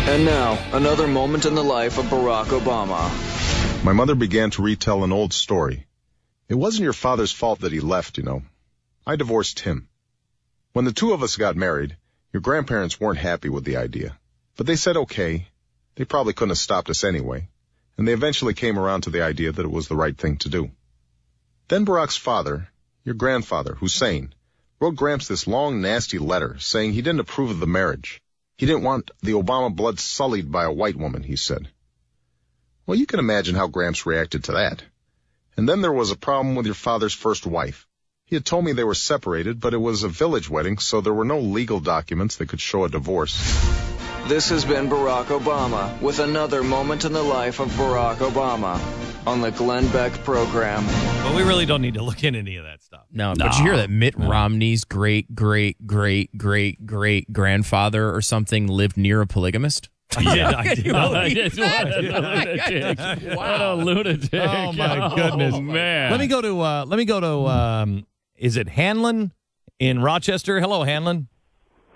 And now, another moment in the life of Barack Obama. My mother began to retell an old story. It wasn't your father's fault that he left, you know. I divorced him. When the two of us got married, your grandparents weren't happy with the idea. But they said okay. They probably couldn't have stopped us anyway. And they eventually came around to the idea that it was the right thing to do. Then Barack's father, your grandfather, Hussein, wrote Gramps this long, nasty letter saying he didn't approve of the marriage. He didn't want the Obama blood sullied by a white woman, he said. Well, you can imagine how Gramps reacted to that. And then there was a problem with your father's first wife. He had told me they were separated, but it was a village wedding, so there were no legal documents that could show a divorce. This has been Barack Obama with another moment in the life of Barack Obama on the Glenn Beck program. But we really don't need to look into any of that stuff. No, but you hear that Mitt Romney's great-great-great-great-grandfather or something lived near a polygamist? I did. What a lunatic. Oh, my goodness. Oh, man. Let me go to, is it Hanlon in Rochester? Hello, Hanlon.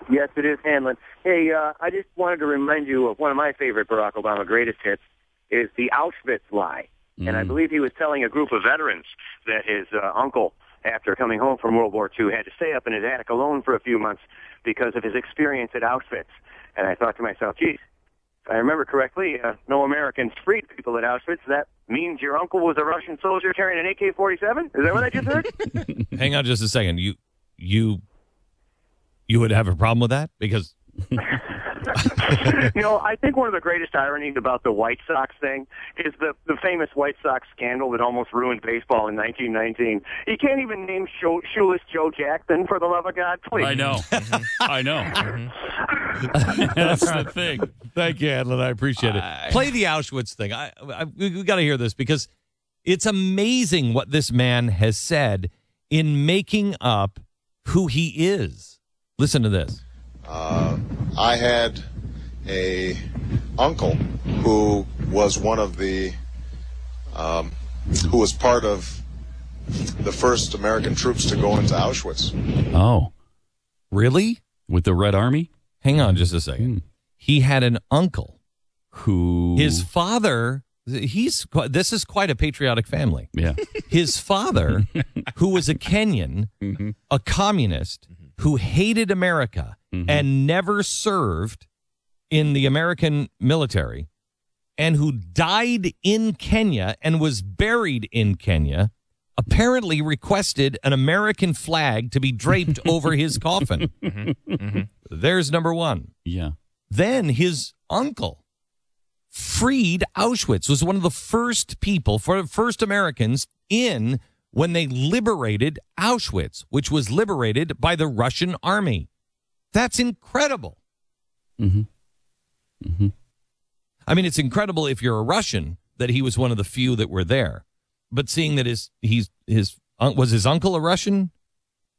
Yes, it is Hanlon. Hey, I just wanted to remind you of one of my favorite Barack Obama greatest hits is the Auschwitz lie. And I believe he was telling a group of veterans that his uncle, after coming home from World War II, had to stay up in his attic alone for a few months because of his experience at Auschwitz. And I thought to myself, geez, if I remember correctly, no Americans freed people at Auschwitz. That means your uncle was a Russian soldier carrying an AK-47? Is that what I just heard? Hang on just a second. You would have a problem with that? Because... You know, I think one of the greatest ironies about the White Sox thing is the famous White Sox scandal that almost ruined baseball in 1919. You can't even name Shoeless Joe Jackson, for the love of God, please. I know. I know. That's the thing. Thank you, Adlin. I appreciate it. Play the Auschwitz thing. We got to hear this because it's amazing what this man has said in making up who he is. Listen to this. I had a uncle who was one of the, who was part of the first American troops to go into Auschwitz. Oh. Really? With the Red Army? Hang on just a second. He had an uncle who... His father... This is quite a patriotic family. Yeah. His father, who was a Kenyan, a communist, who hated America and never served in the American military, and who died in Kenya and was buried in Kenya, apparently requested an American flag to be draped over his coffin. There's number one. Yeah. Then his uncle freed Auschwitz, was one of the first people, first Americans in when they liberated Auschwitz, which was liberated by the Russian army. That's incredible. I mean, it's incredible if you're a Russian that he was one of the few that were there. But seeing that was his uncle a Russian,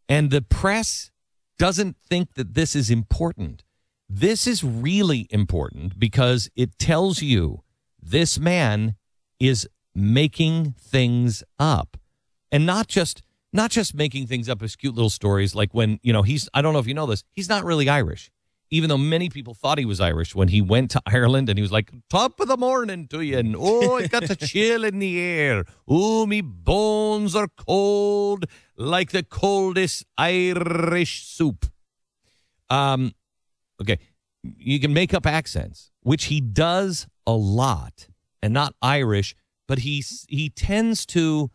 and the press doesn't think that this is important. This is really important because it tells you this man is making things up. And not just making things up as cute little stories like when, I don't know if you know this, he's not really Irish. Even though many people thought he was Irish when he went to Ireland and he was like, top of the morning to you. And, oh, it got a chill in the air. Oh, me bones are cold like the coldest Irish soup. Okay. You can make up accents, which he does a lot, and not Irish, but he tends to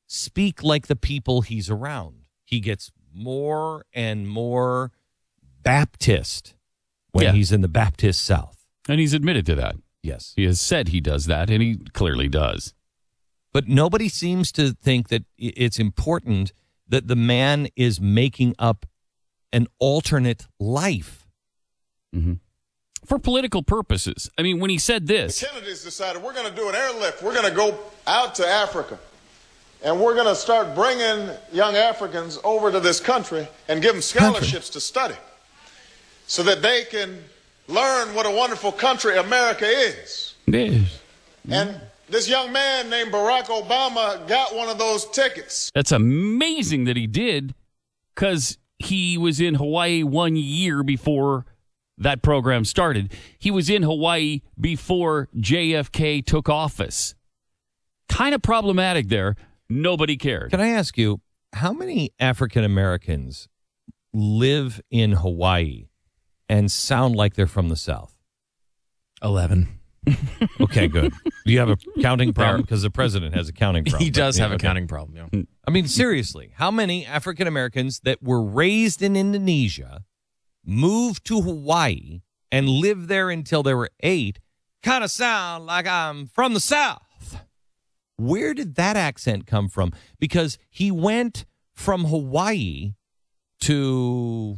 speak like the people he's around. He gets more and more Baptist when he's in the Baptist South. And he's admitted to that. Yes. He has said he does that, and he clearly does. But nobody seems to think that it's important that the man is making up an alternate life. For political purposes. I mean, when he said this... The Kennedys decided we're going to do an airlift. We're going to go out to Africa. And we're going to start bringing young Africans over to this country and give them scholarships to study so that they can learn what a wonderful country America is. Yes. And this young man named Barack Obama got one of those tickets. That's amazing that he did, because he was in Hawaii 1 year before that program started. He was in Hawaii before JFK took office. Kind of problematic there. Nobody cared. Can I ask you, how many African Americans live in Hawaii and sound like they're from the South? 11. Okay, good. Do you have a counting problem? Because the president has a counting problem. He does have a counting problem, yeah. I mean, seriously, how many African Americans that were raised in Indonesia, moved to Hawaii, and lived there until they were 8, kind of sound like I'm from the South? Where did that accent come from? Because he went from Hawaii to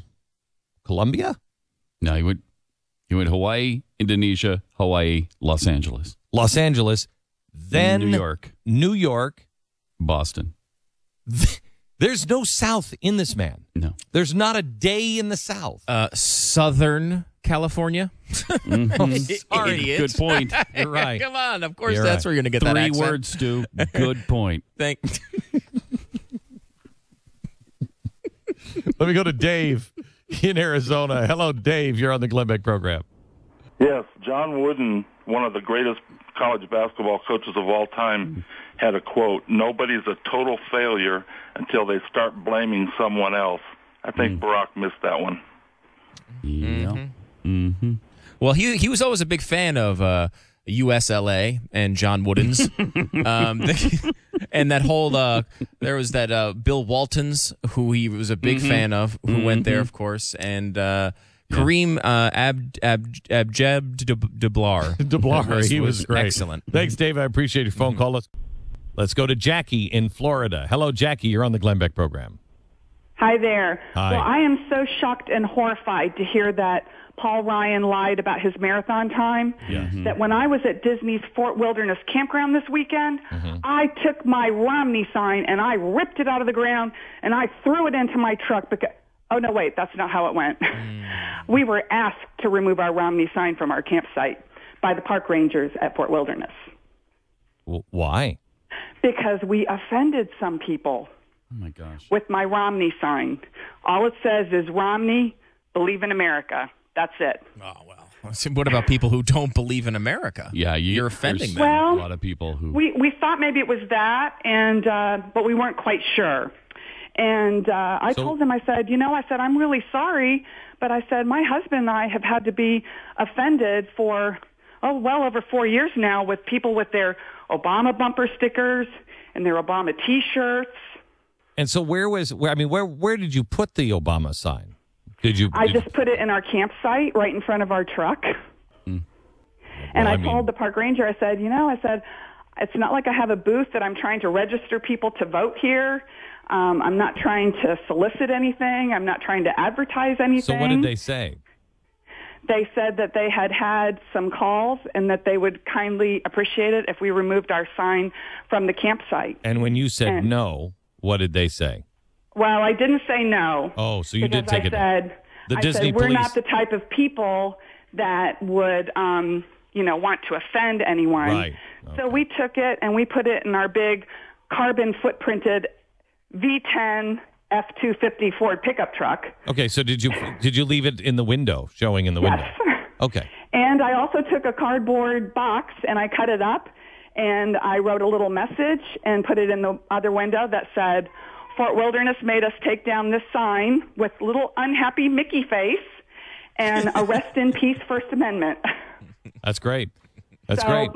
Colombia? No, he went Hawaii, Indonesia, Hawaii, Los Angeles. Los Angeles, then New York, Boston. There's no South in this man. No. There's not a day in the South. Southern California. Sorry. Idiot. Good point. You're right. Come on, of course You're that's right. where you're going to get that 3 accent. words, Stu. Good point. Thank. Let me go to Dave in Arizona. Hello, Dave. You're on the Glenn Beck program. Yes, John Wooden, one of the greatest college basketball coaches of all time, had a quote, "Nobody's a total failure until they start blaming someone else." I think Barack missed that one. Yeah. Mm-hmm. Well, he was always a big fan of USLA and John Wooden's. And that whole, there was that Bill Waltons, who he was a big fan of, who went there, of course, and Kareem DeBlar, he was great. Excellent. Thanks, Dave. I appreciate your phone call. Let's go to Jackie in Florida. Hello, Jackie. You're on the Glenn Beck program. Hi there. Hi. Well, I am so shocked and horrified to hear that Paul Ryan lied about his marathon time. Yeah. That when I was at Disney's Fort Wilderness campground this weekend, I took my Romney sign and I ripped it out of the ground and I threw it into my truck because, oh no, wait, that's not how it went. We were asked to remove our Romney sign from our campsite by the park rangers at Fort Wilderness. Why? Because we offended some people. Oh, my gosh. With my Romney sign. All it says is, Romney, believe in America. That's it. Oh, well. What about people who don't believe in America? Yeah, you're offending them. Well, a lot of people who... We thought maybe it was that, and but we weren't quite sure. And I told him, I said, I'm really sorry, but I said, my husband and I have had to be offended for, well over 4 years now with people with their Obama bumper stickers and their Obama T-shirts. And so where did you put the Obama sign? I just put it in our campsite right in front of our truck. And I told the park ranger, I said, it's not like I have a booth that I'm trying to register people to vote here. I'm not trying to solicit anything. I'm not trying to advertise anything. So what did they say? They said that they had some calls and that they would kindly appreciate it if we removed our sign from the campsite. And when you said no, what did they say? Well, I didn't say no. Oh, so you did take it. I said, we're not the type of people that would, want to offend anyone. Right. Okay. So we took it and we put it in our big carbon footprinted V10 F-250 Ford pickup truck. Okay, so did you leave it in the window, showing in the window? Yes. Okay. And I also took a cardboard box and I cut it up and I wrote a little message and put it in the other window that said, Fort Wilderness made us take down this sign with little unhappy Mickey face and a rest in peace First Amendment. That's great. That's so great.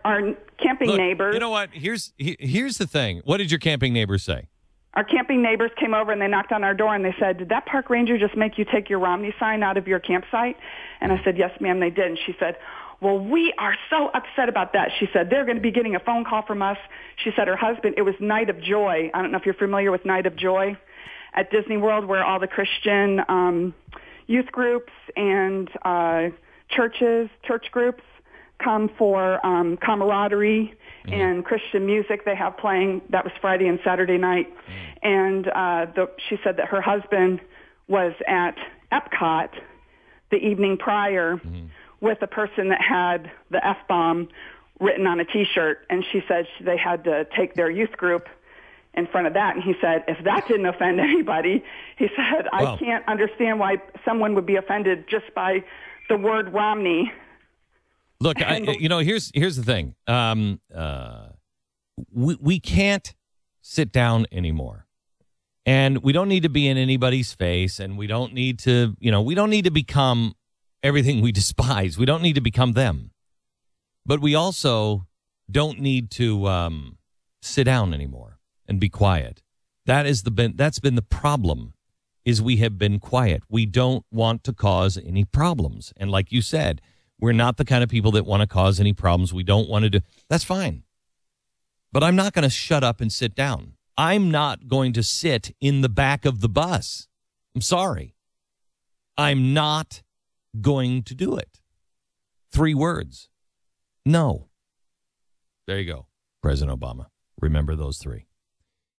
Our camping neighbors. You know what? Here's the thing. What did your camping neighbors say? Our camping neighbors came over and they knocked on our door and they said, did that park ranger just make you take your Romney sign out of your campsite? And I said, yes, ma'am, they did. And she said, well, we are so upset about that. She said, they're going to be getting a phone call from us. She said her husband, it was Night of Joy. I don't know if you're familiar with Night of Joy at Disney World, where all the Christian youth groups and church groups come for camaraderie and Christian music they have playing. That was Friday and Saturday night. And she said that her husband was at Epcot the evening prior with a person that had the F-bomb written on a T-shirt. And she said they had to take their youth group in front of that. And he said, if that didn't offend anybody, he said, I can't understand why someone would be offended just by the word Romney. Look, here's the thing. We can't sit down anymore. And we don't need to be in anybody's face, and we don't need to, we don't need to become everything we despise. We don't need to become them. But we also don't need to sit down anymore and be quiet. That's been the problem, is we have been quiet. We don't want to cause any problems. And like you said, we're not the kind of people that want to cause any problems. We don't want to do. That's fine. But I'm not going to shut up and sit down. I'm not going to sit in the back of the bus. I'm sorry. I'm not going to do it. 3 words. No. There you go. President Obama. Remember those 3.